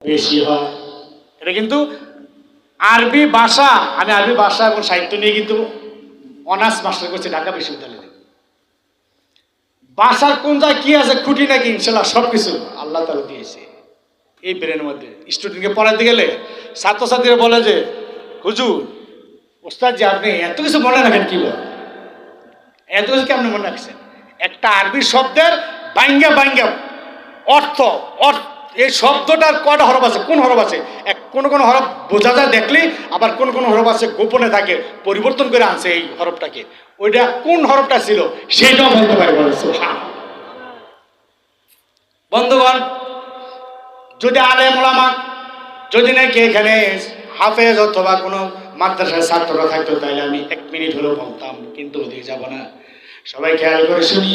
বেশি হয়। এটা কিন্তু আরবি ভাষা, আমি আরবি ভাষা এবং সাহিত্য নিয়ে কিন্তু অনার্স মাস্টার করছি ঢাকা বিশ্ববিদ্যালয়ে। ভাষার কোন জায়গায় কি আছে খুঁটি নাকি ইনশাল্লাহ সব কিছু আল্লাহ তাআলা দিয়েছে এই ব্রেনের মধ্যে। স্টুডেন্টকে পড়াতে গেলে ছাত্রছাত্রীরা বলে যে হুজুর ওস্তাদ যে আপনি এত কিছু মনে রাখেন কি বল, এত কিছু কেমন মনে রাখছেন? একটা আরবি শব্দের বাঙ্গা বাঙ্গা অর্থ এই শব্দটার কয়টা হরফ আছে, কোন হরফ আছে, কোন কোন হরফ বোঝা যায় দেখলে, আবার কোন কোন হরফ আছে গোপনে থাকে, পরিবর্তন করে আনছে এই হরফটাকে, ওইটা কোন হরফটা ছিল সেটাও বলতে পারে। বন্ধুগণ, যদি আলেম ওলামা, যদি নাকি এখানে হাফেজ অথবা কোনো মাদ্রাসার ছাত্ররা থাকতো তাহলে আমি 1 মিনিট হলেও বলতাম, কিন্তু ওদিকে যাব না। সবাই খেয়াল করে শুনি,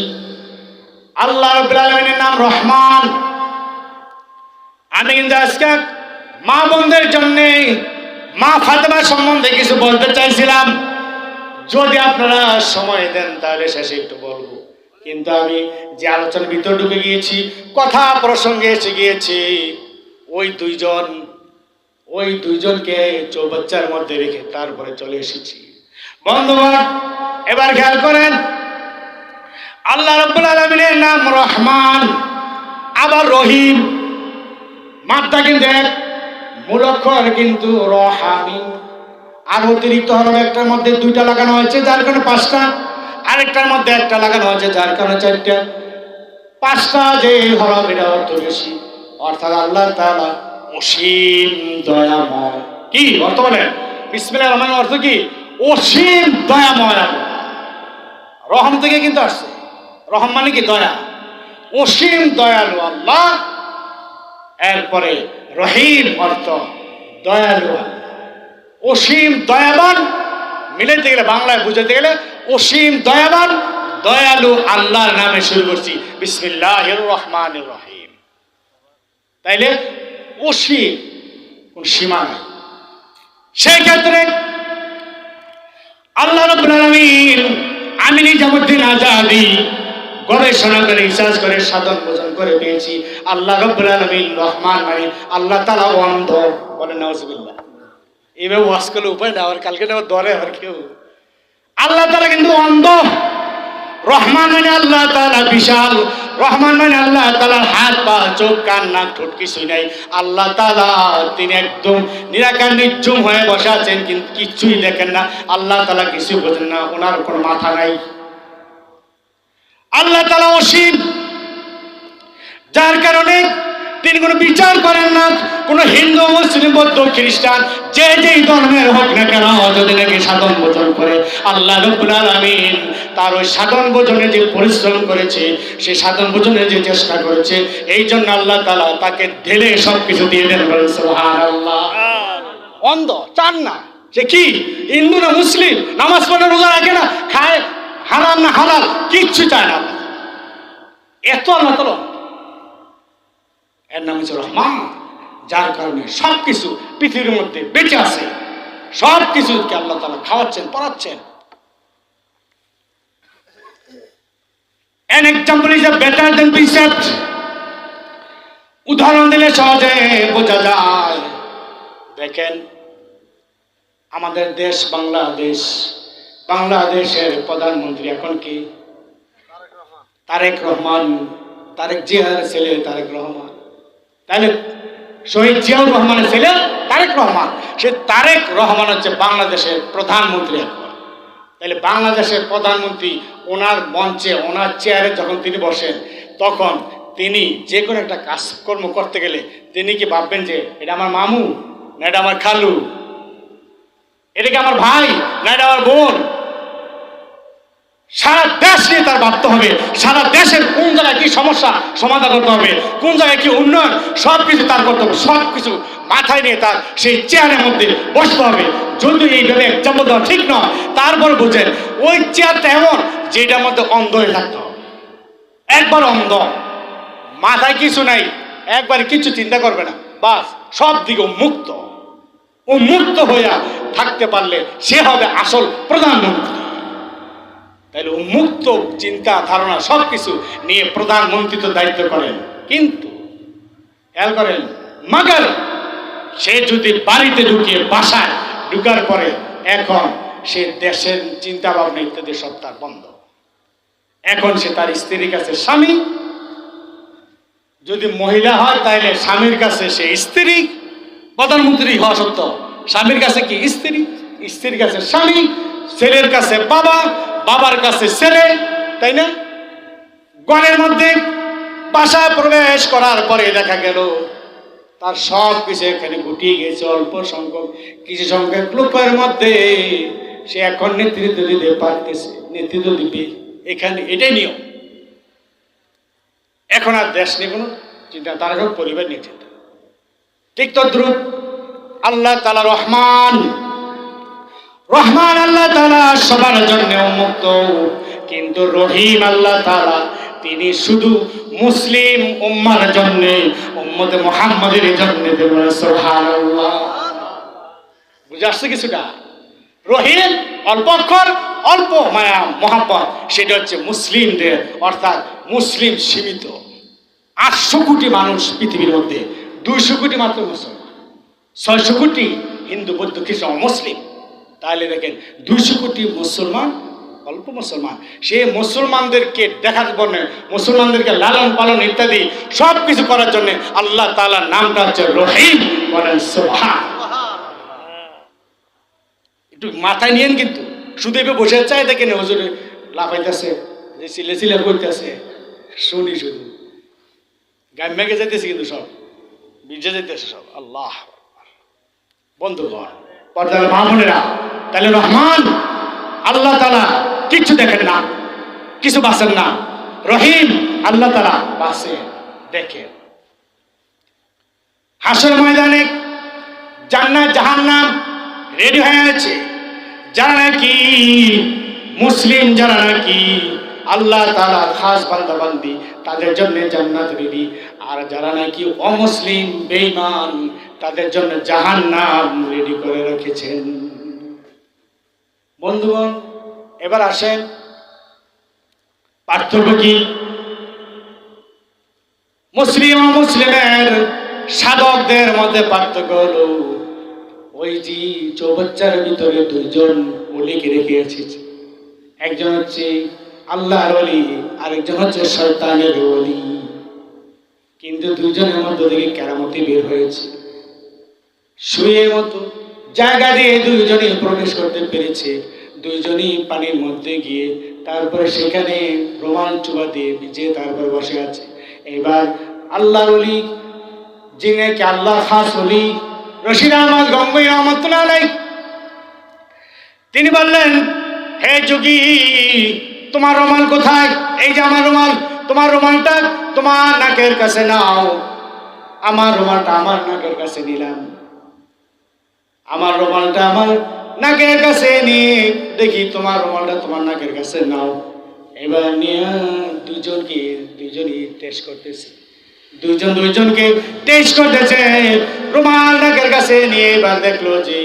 আল্লাহ রাব্বুল আলামিনের নাম রহমান। আমি কিন্তু আজকে মা বোনদের জন্যে মা ফাতেমা সম্বন্ধে কিছু বলতে চাইছিলাম, যদি আপনারা সময় দেন তাহলে শেষে একটু বলবো, কিন্তু আমি যে আলোচনার ভিতর ঢুকে গিয়েছি, কথা প্রসঙ্গে এসে গিয়েছি, ওই দুইজনকে চৌবাচ্চার মধ্যে রেখে তারপরে চলে এসেছি। বন্ধুগণ, এবার খেয়াল করেন, আল্লাহ রাব্বুল আলামিনের নাম রহমান, আবার রহিম। মাত্রা কিন্তু এক, মূল অক্ষর কিন্তু রহামি। আর অতিরিক্ত হরফ একটার মধ্যে 2টা লাগানো হয়েছে যার কারণে 5টা, আরেকটার মধ্যে 1টা লাগানো হয়েছে যার কারণে 4টা। 5টা যে হরফ এটা অর্থ বেশি, অর্থাৎ আল্লাহ তাআলা অসীম দয়াময়। কি অর্থ বলেন? বিসমিল্লাহির রহমানির অর্থ কি? অসীম দয়াময়। রহম থেকে কিন্তু আসছে, রহম মানে কি? দয়া। অসীম দয়ালু আল্লাহ। এরপরে রহিম অর্থ দয়ালু আল্লাহ। অসীম দয়াবান মিলাইতে গেলে, বাংলায় বুঝাতে গেলে অসীম দয়াবান দয়ালু আল্লাহর নামে শুরু করছি, বিসমিল্লাহির রহমানির রহিম। তাইলে অসীম, কোন সীমা নাই। সেই ক্ষেত্রে আল্লাহ রাব্বুল আলামিন, আমি নিজামুদ্দিন আজাদি গবেষণা করে রিসার্চ করে সাধন বোঝন করে পেয়েছি, আল্লাহ রাব্বুল আলামিন রহমান মানে আল্লাহ তাআলা অন্ধ। বলেন নাউজুবিল্লাহ। এইভাবে ওয়াজ করলে উপায় না, আর কালকে না ধরে আর কেউ। আল্লাহ তাআলা কিন্তু অন্ধ। রহমান মানে আল্লাহ তাআলা বিশাল, রহমান মানে আল্লাহ তাআলার হাত পা চোখ কান নাক ঠোঁট কিছুই নাই। আল্লাহ তাআলা তিনি একদম নিরাকার নির্জুম হয়ে বসে আছেন, কিন্তু কিছুই দেখেন না। আল্লাহ তাআলা কিছু বোঝেন না, ওনার কোনো মাথা নাই। আল্লাহ তাআলা অসীম, যার কারণে তিনি কোনো বিচার করেন না। কোনো হিন্দু, মুসলিম, বৌদ্ধ, খ্রিস্টান যে যেই ধর্মের হোক না কেন, যদি নাকি সাধন ভোজন করে, আল্লাহ রাব্বুল আলামিন তার ওই সাধন ভোজনে যে পরিশ্রম করেছে, সেই সাধন ভোজনে যে চেষ্টা করেছে, এই জন্য আল্লাহ তাআলা তাকে ঢেলে সব কিছু দিয়ে দেন। বলেন সুবহানাল্লাহ। অন্ধ, চান না সে কি হিন্দু না মুসলিম, নামাজ পড়ে রোজা রাখে না, খায় হারাম না হালাল, কিচ্ছু চায় না। এত আল্লাহ তাআলা, এর নাম হচ্ছে রহমান, যার কারণে সবকিছু পৃথিবীর মধ্যে বেঁচে আছে, সব কিছুকে আল্লাহ তাআলা খাওয়াচ্ছেন, পড়াচ্ছেন। An example is better than precept. উদাহরণ দিলে সহজে বোঝা যায়। দেখেন, আমাদের দেশ বাংলাদেশ, বাংলাদেশের প্রধানমন্ত্রী এখন কি? তারেক রহমান। তারেক জিয়ার ছেলে তারেক রহমান। তাহলে শহীদ জিয়াউর রহমানের ছেলে তারেক রহমান, সে তারেক রহমান হচ্ছে বাংলাদেশের প্রধানমন্ত্রী এখন। তাহলে বাংলাদেশের প্রধানমন্ত্রী ওনার মঞ্চে, ওনার চেয়ারে যখন তিনি বসেন, তখন তিনি যে কোনো একটা কাজকর্ম করতে গেলে তিনি কি ভাববেন যে এটা আমার মামু, না এটা আমার খালু, এটা কি আমার ভাই, না এটা আমার বোন? সারা দেশ নিয়ে তার ভাবতে হবে, সারা দেশের কোন জায়গায় কি সমস্যা সমাধান করতে হবে, কোন জায়গায় কি উন্নয়ন, সব কিছু তার করতে হবে। সব কিছু মাথায় নিয়ে তার সেই চেয়ারের মধ্যে বসতে হবে। যদি এইভাবে এক্সাম্পল দেওয়া ঠিক নয়, তারপর বুঝেন ওই চেয়ারটা এমন যেটার মধ্যে অন্ধ হয়ে থাকতে হবে। একবার অন্ধ, মাথায় কিছু নাই, একবারে কিছু চিন্তা করবে না, বাস সব দিকে মুক্ত হইয়া থাকতে পারলে সে হবে আসল প্রধানমন্ত্রী। তাহলে উন্মুক্ত চিন্তা ধারণা সবকিছু নিয়ে প্রধানমন্ত্রী তো দায়িত্ব করেন, কিন্তু খেয়াল করেন মাগার সে যদি বাড়িতে ঢুকিয়ে বাসায় ঢুকার পরে এখন সে দেশের চিন্তা ভাবনা ইত্যাদি সব তার বন্ধ। এখন সে তার স্ত্রীর কাছে স্বামী, যদি মহিলা হয় তাহলে স্বামীর কাছে সে স্ত্রী, প্রধানমন্ত্রী হওয়া সত্য স্বামীর কাছে কি স্ত্রী, স্ত্রীর কাছে স্বামী, ছেলের কাছে বাবা, বাবার কাছে ছেলে, তাই না? ঘরের মধ্যে বাসায় প্রবেশ করার পরে দেখা গেল তার সব কিছু এখানে গুটিয়ে গেছে। অল্প সংখ্যক কিছু সংখ্যক লোকের মধ্যে সে এখন নেতৃত্ব দিতে পারতেছে, নেতৃত্ব দিবে, এখানে এটাই নিয়ম। এখন আর দেশ নিয়ে কোনো চিন্তা, তারা সব পরিবার নিয়ে চিন্তা। ঠিক তদ্রুপ আল্লাহ তাআলা রহমান, রহমান আল্লাহ তাআলা সবার জন্য উন্মুক্ত, কিন্তু রহিম আল্লাহ তাআলা তিনি শুধু মুসলিম উম্মার জন্য, উম্মতে মুহাম্মাদের জন্য। সুবহানাল্লাহ, বুঝে আসছে কিছুটা? রহিম অল্প অক্ষর, অল্প মায়া মহাব্বত, সেটা হচ্ছে মুসলিমদের, অর্থাৎ মুসলিম সীমিত। 800 কোটি মানুষ পৃথিবীর মধ্যে, 200 কোটি মাত্র মুসলমান, 600 কোটি হিন্দু বৌদ্ধ খ্রিস্টান মুসলিম। তাহলে দেখেন 200 কোটি মুসলমান, অল্প মুসলমান, সে মুসলমানদেরকে দেখার জন্য, মুসলমানদেরকে লালন পালন ইত্যাদি সব কিছু করার জন্য আল্লাহ তাআলার নামটা হচ্ছে রহিম। বলেন সুবহানাল্লাহ। একটু মাথায় নিয়েন, কিন্তু শুধু এভাবে বসে চাই দেখেন হুজুরে লাফাইতেছে, যে সিলে সিলে করতেছে, শুনি শুধু গাম্যাকে যেতেছে, কিন্তু সব ভিজে যেতেছে সব। আল্লাহ বন্ধুগণ, পর্দার মা বোনেরা, তাহলে রহমান আল্লাহ তাআলা কিচ্ছু দেখেন না, কিছু বাঁচেন না। রহিম আল্লাহ তাআলা বাঁচেন, দেখেন। হাসর ময়দানে জান্নাত জাহান্নাম রেডি হয়ে আছে। যারা নাকি মুসলিম, যারা নাকি আল্লাহ তাআলা খাস বান্দা বান্দি, তাদের জন্য জান্নাত রেডি। আর যারা নাকি অমুসলিম বেঈমান, তাদের জন্য জাহান্নাম রেডি করে রেখেছেন। বন্ধুগণ, এবার আসেন পার্থক্য কি? মুসলিম ও মুসলিমের সাধকদের মধ্যে পার্থক্য হলো ওই যে চৌবাচ্চার ভিতরে 2জন ওলিকে রেখে এসেছে। একজন হচ্ছে আল্লাহর ওলি, আরেকজন হচ্ছে শয়তানের ওলি। কিন্তু 2জনের মধ্যে থেকে কেরামতি বের হয়েছে। শুয়ে মতো জায়গা দিয়ে 2জনই প্রবেশ করতে পেরেছে। 2জনই পানির মধ্যে গিয়ে তারপরে সেখানে রোমাল চুবা দিয়ে ভিজে তারপর বসে আছে। এবার আল্লাহর ওলি, যিনি কি আল্লাহ খাস ওলি, রশিদ আহমদ গঙ্গোই রহমাতুল্লাহ আলাইহি, তিনি বললেন, হে যোগী, তোমার রুমাল কোথায়? এই যে আমার রুমাল, তোমার রুমালটা তোমার নাকের কাছে নাও। আমার রুমালটা আমার নাকের কাছে নিলাম। আমার রুমালটা আমার নাকের কাছে নিয়ে দেখি তোমার রুমালটা তোমার নাকের কাছে নাও। এবার নিয়ে 2জনই টেস্ট করতেছে। 2জনকে টেস্ট করতেছে। রুমাল নাকের কাছে নিয়ে এবার দেখলো যে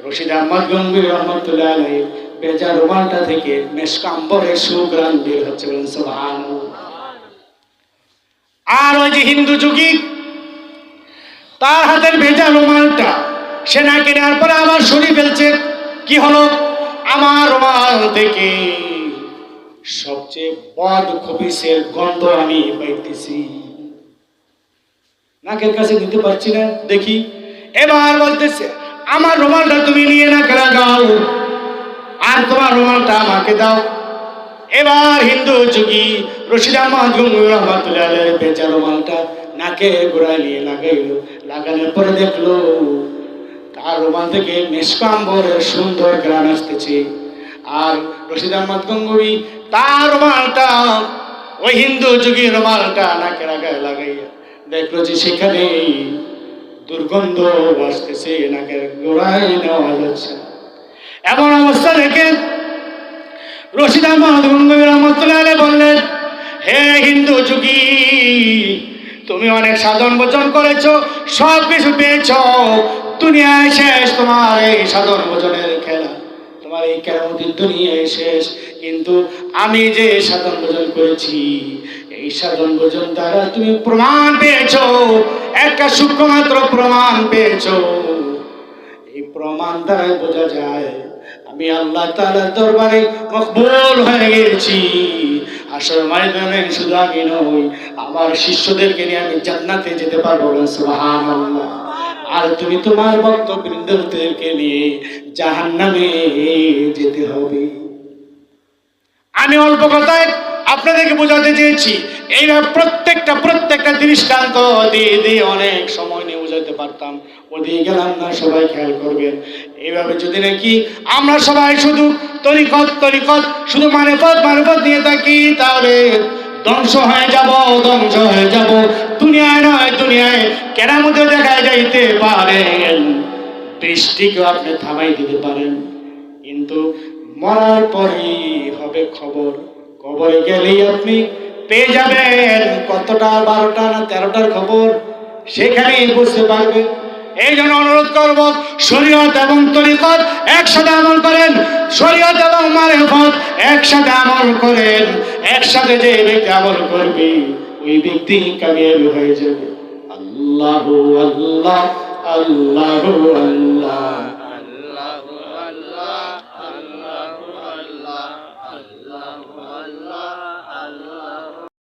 রশিদ আহমদ গঙ্গোই রহমাতুল্লাহ আলাইহি বেজা রুমালটা থেকে মেশকাম্বরের সুঘ্রাণ বের হচ্ছে। বলেন সুবহানাল্লাহ। আর ওই যে হিন্দু যুগী, তার হাতের ভেজা রুমালটা সে নাকে নেওয়ার পরে আবার সরিয়ে ফেলছে। কি হলো? আমার রুমাল থেকে সবচেয়ে বদ খবিসের গন্ধ আমি পাইতেছি, নাকের কাছে দিতে পারছি না, দেখি। এবার বলতেছে, আমার রুমালটা তুমি নিয়ে নাকে লাগাও, আর তোমার রুমালটা আমাকে দাও। এবার হিন্দু যুগী রশিদ আহমদ গঙ্গোই রহমাতুল্লাহ আলাইহি বেচা রুমালটা নাকে গোড়ায় নিয়ে লাগাইলো। লাগানোর পরে দেখলো তার রুমাল থেকে মেশকাম্বরের সুন্দর ঘ্রাণ আসতেছে। আর রশিদ আহমদ গঙ্গোই তার রুমালটা, ওই হিন্দু যুগী রুমালটা নাকে লাগাইয়া দেখলো যে সেখানে দুর্গন্ধ আসতেছে, নাকের গোড়ায় নেওয়া যাচ্ছে। এমন অবস্থা দেখে রশিদ আহমদ গঙ্গোই রহমাতুল্লাহ আলাইহি বললেন, হে হিন্দু যুগী, তুমি অনেক সাধন ভোজন করেছো, সব কিছু পেয়েছ, দুনিয়ায় শেষ তোমার এই সাধন ভোজনের খেলা, তোমার এই কেরামতির দুনিয়ায় শেষ। কিন্তু আমি যে সাধন ভোজন করেছি, এই সাধন ভোজন দ্বারা তুমি প্রমাণ পেয়েছো, একটা সূক্ষ্ম মাত্র প্রমাণ পেয়েছো। এই প্রমাণ দ্বারা বোঝা যায় আমি আল্লাহ তাআলার দরবারে মকবুল হয়ে গেছি। আসল ময়দানে শুধু আমি নই, আমার শিষ্যদেরকে নিয়ে আমি জান্নাতে যেতে পারবো। সুবহানাল্লাহ। আর তুমি তোমার ভক্তবৃন্দদেরকে নিয়ে জাহান্নামে যেতে হবে। আমি অল্প কথায় আপনাদেরকে বোঝাতে চেয়েছি। এইভাবে প্রত্যেকটা দৃষ্টান্ত দিয়ে অনেক সময় নিয়ে বোঝাতে পারতাম, ওদিকে গেলাম না। সবাই খেয়াল করবেন, এইভাবে যদি নাকি আমরা সবাই শুধু তরিকত শুধু মারেফত নিয়ে থাকি, তাহলে ধ্বংস হয়ে যাব। দুনিয়ায় নয়, দুনিয়ায় কেরামতে দেখা যাইতে পারেন, বৃষ্টিকেও আপনি থামাই দিতে পারেন, কিন্তু মরার পরেই হবে খবর। কবরে গেলেই আপনি পেয়ে যাবেন কতটা, 12টা না 13টার খবর, সেখানেই বুঝতে পারবেন। এই জন্য অনুরোধ করব, শরীয়ত এবং তরিকত একসাথে আমল করেন, শরীয়ত এবং মারেফত একসাথে আমল করেন। একসাথে যে ব্যক্তি আমল করবে ওই ব্যক্তি কামিয়াবি হয়ে যাবে। আল্লাহু আল্লাহ, আল্লাহু আল্লাহ।